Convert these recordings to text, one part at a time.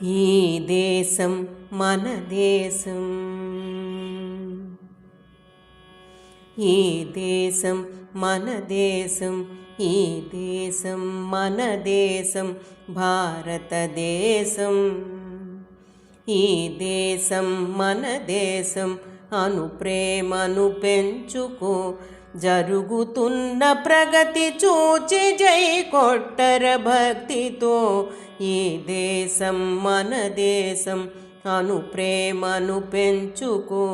ఈ దేశం మన దేశం, ఈ దేశం మన దేశం, ఈ దేశం మన దేశం భారతదేశం. ఈ దేశం మన దేశం అను ప్రేమను పెంచుకో, జరుగుతున్న ప్రగతి చూచి జై కొట్టర భక్తితో. ఈ దేశం మన దేశం అను ప్రేమను పెంచుకో,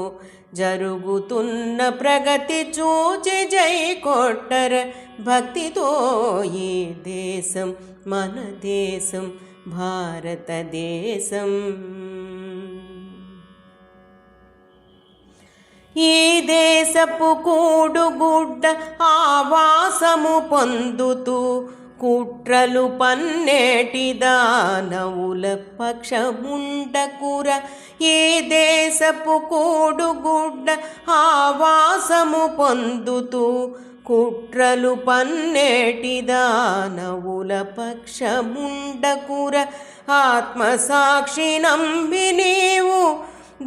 జరుగుతున్న ప్రగతి చూచి జై కొట్టర భక్తితో. ఈ దేశం మన దేశం భారతదేశం. ఈ దేశపు కూడుగుడ్డ ఆవాసము పొందుతూ, కుట్రలు పన్నేటి దానవుల పక్షముండకుర. ఈ దేశపు కూడుగుడ్డ ఆవాసము పొందుతూ, కుట్రలు పన్నేటి దానవుల పక్షముండకుర. ఆత్మసాక్షి నంబి నీవు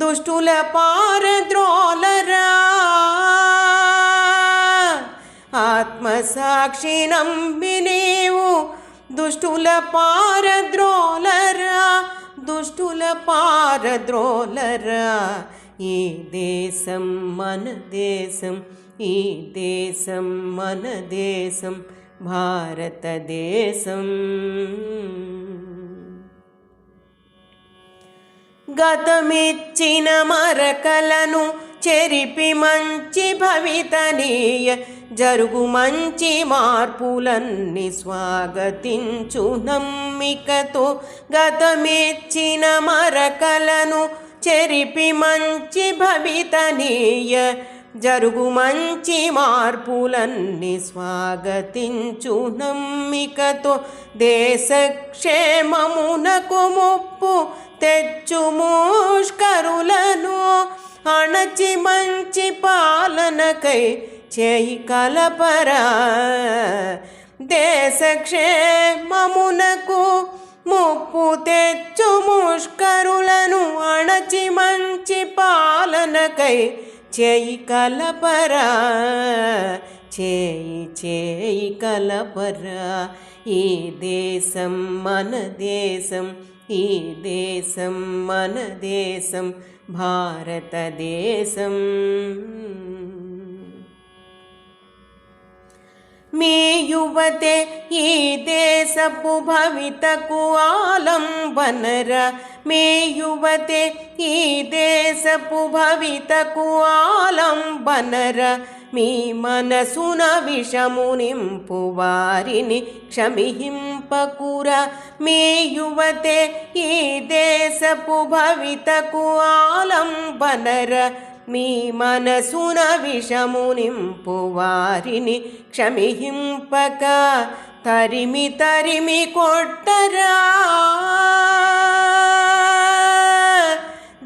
దుష్టుల పారద్రోలరా, ఆత్మసాక్షి నంబి నీవు దుష్టుల పారద్రోలరా, దుష్టుల పారద్రోలరా. ఈ దేశం మన దేశం, ఈ దేశం మన దేశం భారతదేశం. గతమిచ్చిన మరకలను చెరిపి మంచి భవితనీయ, జరుగు మంచి మార్పులన్నీ స్వాగతించు నమ్మికతో. గతమిచ్చిన మరకలను చెరిపి మంచి భవితనీయ, జరుగు మంచి మార్పులన్నీ స్వాగతించు నమ్మికతో. దేశ క్షేమమునకు ముప్పు తెచ్చు ముష్కరులను, అణచి మంచి పాలనకై చేయి కలపరా. దేశ క్షేమమునకు ముప్పు తెచ్చు ముష్కరులను, అణచి మంచి పాలనకై చేయి కలపరా, చేయి చేయి కలపరా. ఈ దేశం మన దేశం, ఈ దేశం మన దేశం భారతదేశం. మీ యువతే ఈ దేశపు భవితకు ఆలంబనరా. మీ యువతే ఈ దేశపు భవితకు ఆలంబనరా. మీ మనసున విషము నింపు వారిని క్షమింపకురా. మీ యువతే ఈ దేశపు భవితకు ఆలంబనరా. మీ మనసున విషము నింపు వారిని క్షమింపక, తరిమి తరిమి కొట్టరా.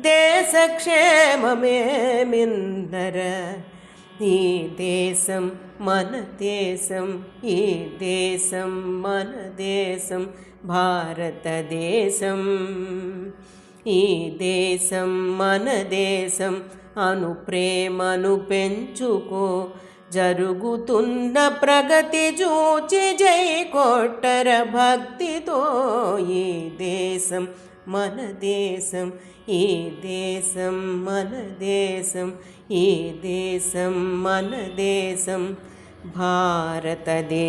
దేశ క్షేమమే మిందరా. ఈ దేశం మన దేశం, ఈ దేశం మన దేశం భారతదేశం. ఈ దేశం మన దేశం అను ప్రేమను పెంచుకో, జరుగుతున్న ప్రగతి చూచి జై కొట్టర భక్తితో. ఈ దేశం మన దేశం, ఈ దేశం మన దేశం, ఈ దేశం మన దేశం భారతదేశం.